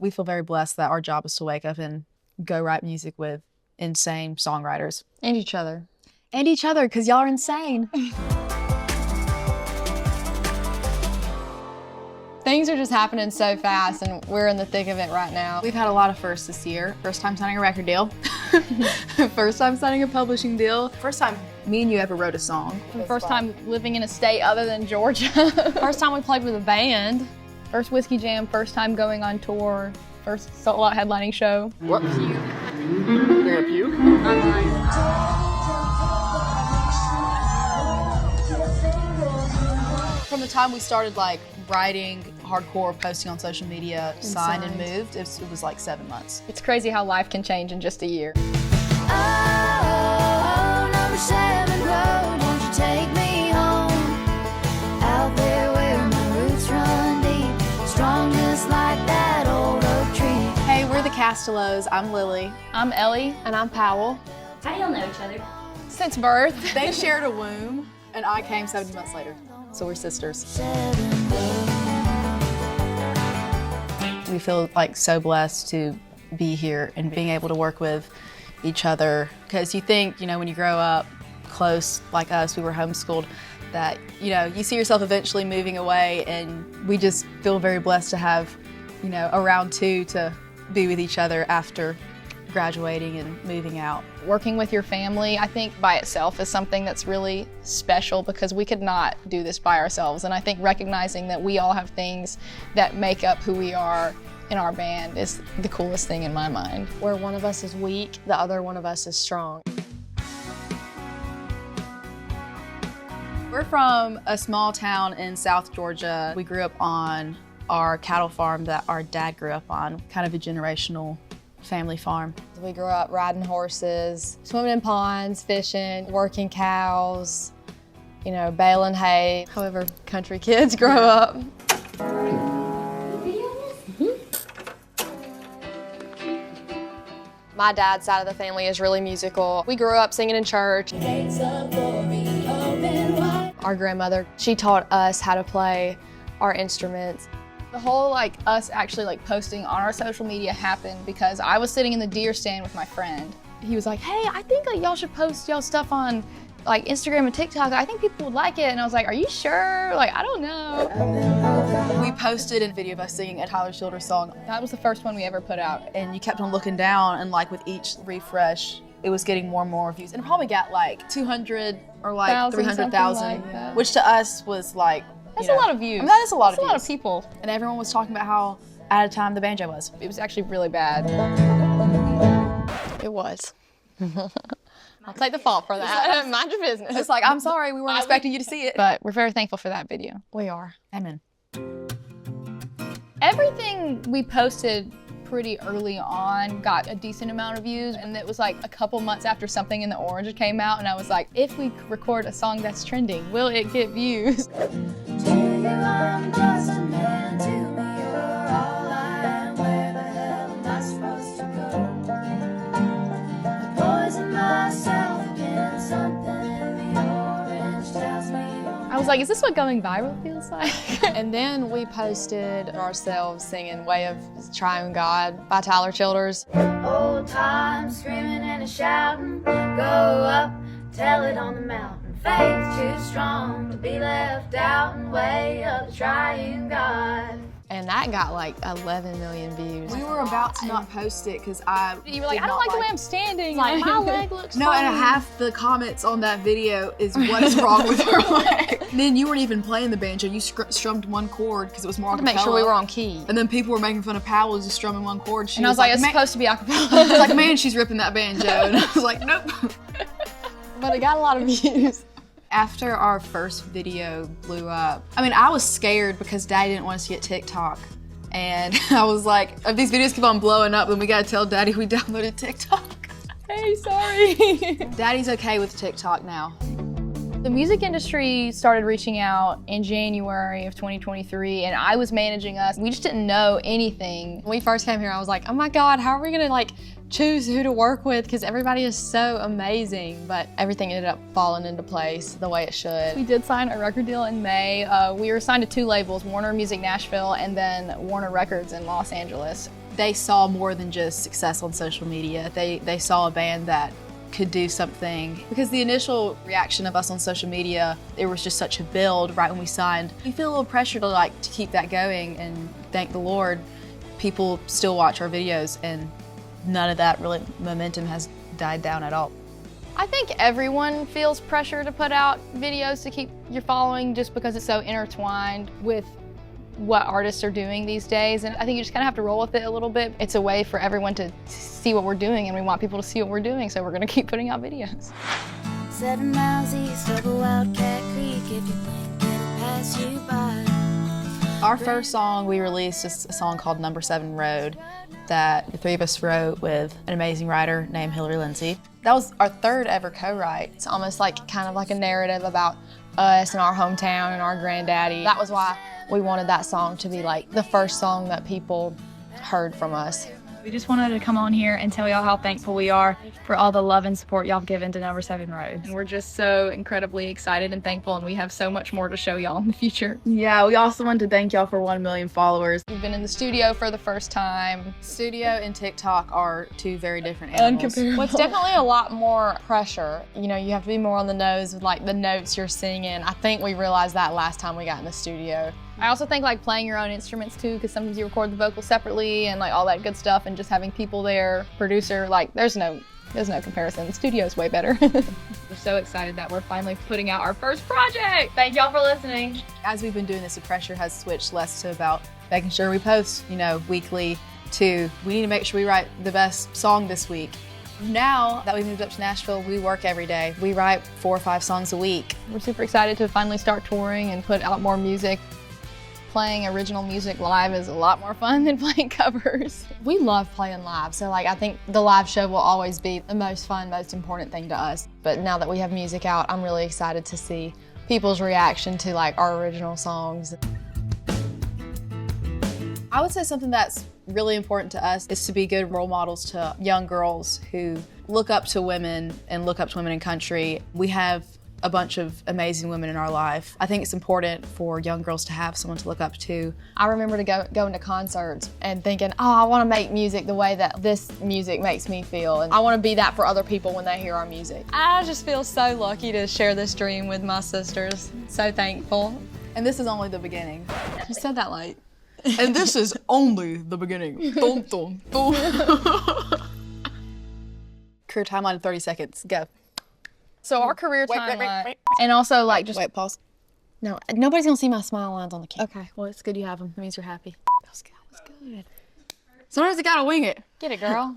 We feel very blessed that our job is to wake up and go write music with insane songwriters. And each other. And each other, because y'all are insane. Things are just happening so fast, and we're in the thick of it right now. We've had a lot of firsts this year. First time signing a record deal. First time signing a publishing deal. First time me and you ever wrote a song. First time living in a state other than Georgia. First time we played with a band. First Whiskey Jam, first time going on tour. First sold out headlining show. What? You're gonna puke? From the time we started like writing hardcore, posting on social media, signed and moved, it was like 7 months. It's crazy how life can change in just a year. Oh, number 7 road, won't you take me home? Out there where my roots run deep, strong just like that old oak tree. Hey, we're the Castellows. I'm Lily. I'm Ellie. And I'm Powell. How do y'all know each other? Since birth. They shared a womb, and I came 70 months later. So we're sisters. We feel like so blessed to be here and being able to work with each other. Because you think, you know, when you grow up close like us, we were homeschooled, that, you know, you see yourself eventually moving away, and we just feel very blessed to have, you know, a round two to be with each other after graduating and moving out. Working with your family, I think by itself is something that's really special because we could not do this by ourselves. And I think recognizing that we all have things that make up who we are in our band is the coolest thing in my mind. Where one of us is weak, the other one of us is strong. We're from a small town in South Georgia. We grew up on our cattle farm that our dad grew up on, kind of a generational family farm. We grew up riding horses, swimming in ponds, fishing, working cows, you know, baling hay, however country kids grow up. My dad's side of the family is really musical. We grew up singing in church. Our grandmother, she taught us how to play our instruments. The whole like us actually like posting on our social media happened because I was sitting in the deer stand with my friend. He was like, hey, I think like y'all should post y'all stuff on like Instagram and TikTok. I think people would like it. And I was like, are you sure? Like, I don't know. We posted a video of us singing a Tyler Childers song. That was the first one we ever put out. And you kept on looking down, and like with each refresh, it was getting more and more views. And it probably got like 200 or like 300,000, like which to us was like, that's a lot of views. I mean, that is a lot of views. That's a lot of people. And everyone was talking about how out of time the banjo was. It was actually really bad. It was. I'll take the fault for that. Mind your business. It's like, I'm sorry, we weren't expecting you to see it. But we're very thankful for that video. We are. Amen. Everything we posted pretty early on got a decent amount of views, and it was like a couple months after Something in the Orange came out, and I was like, if we record a song that's trending, will it get views? I was like, is this what going viral feels like? And then we posted ourselves singing Way of Triune God by Tyler Childers. Old times screaming and shouting, go up, tell it on the mountain. Faith too strong to be left out and way of the triune God. And that got like 11 million views. We were about to not post it because You were like, I don't like the way I'm standing. Like, my leg looks No, funny. and half the comments on that video is what is wrong with her leg. And then you weren't even playing the banjo. You strummed one chord because it was more To make sure we were on key. And then people were making fun of Powell just strumming one chord. And I was like, it's supposed to be I was acapella. like, man, she's ripping that banjo. And I was like, nope. But it got a lot of views. After our first video blew up, I mean, I was scared because Daddy didn't want us to get TikTok. And I was like, if these videos keep on blowing up, then we gotta tell Daddy we downloaded TikTok. Hey, sorry. Daddy's okay with TikTok now. The music industry started reaching out in January of 2023, and I was managing us. We just didn't know anything. When we first came here, I was like, oh my God, how are we gonna like choose who to work with because everybody is so amazing, but everything ended up falling into place the way it should. We did sign a record deal in May. We were signed to 2 labels, Warner Music Nashville and then Warner Records in Los Angeles. They saw more than just success on social media. They saw a band that could do something. Because the initial reaction of us on social media, there was just such a build right when we signed. We feel a little pressure to keep that going, and thank the Lord, people still watch our videos and none of that really momentum has died down at all. I think everyone feels pressure to put out videos to keep your following just because it's so intertwined with what artists are doing these days, and I think you just kind of have to roll with it a little bit. It's a way for everyone to see what we're doing, and we want people to see what we're doing, so we're going to keep putting out videos. 7 miles east of a Wildcat Creek, if you blink, it'll pass you by. Our first song we released is a song called Number 7 Road that the 3 of us wrote with an amazing writer named Hillary Lindsay. That was our 3rd ever co-write. It's almost kind of like a narrative about us and our hometown and our granddaddy. That was why we wanted that song to be like the first song that people heard from us. We just wanted to come on here and tell y'all how thankful we are for all the love and support y'all have given to Number 7 Road. And we're just so incredibly excited and thankful, and we have so much more to show y'all in the future. Yeah, we also want to thank y'all for 1 million followers. We've been in the studio for the first time. Studio and TikTok are 2 very different animals. Uncomparable. Well, it's definitely a lot more pressure. You know, you have to be more on the nose with the notes you're singing. I think we realized that last time we got in the studio. I also think playing your own instruments too, because sometimes you record the vocals separately and all that good stuff, and just having people there, producer, there's no comparison. The studio's way better. We're so excited that we're finally putting out our first project. Thank y'all for listening. As we've been doing this, the pressure has switched less to about making sure we post, weekly, to we need to make sure we write the best song this week. Now that we moved up to Nashville, we work every day. We write 4 or 5 songs a week. We're super excited to finally start touring and put out more music. Playing original music live is a lot more fun than playing covers. We love playing live, so I think the live show will always be the most fun, most important thing to us. But now that we have music out, I'm really excited to see people's reaction to our original songs. I would say something that's really important to us is to be good role models to young girls who look up to women and look up to women in country. We have a bunch of amazing women in our life. I think it's important for young girls to have someone to look up to. I remember going to concerts and thinking, oh, I want to make music the way that this music makes me feel. And I want to be that for other people when they hear our music. I just feel so lucky to share this dream with my sisters. So thankful. And this is only the beginning. You said that late. And this is only the beginning. Dun, dun, dun. Career timeline in 30 seconds, go. So our career Wait, timeline, and also just Wait, pause. No, nobody's going to see my smile lines on the camera. Okay, well, it's good you have them. That means you're happy. That was good. Sometimes you gotta wing it. Get it, girl.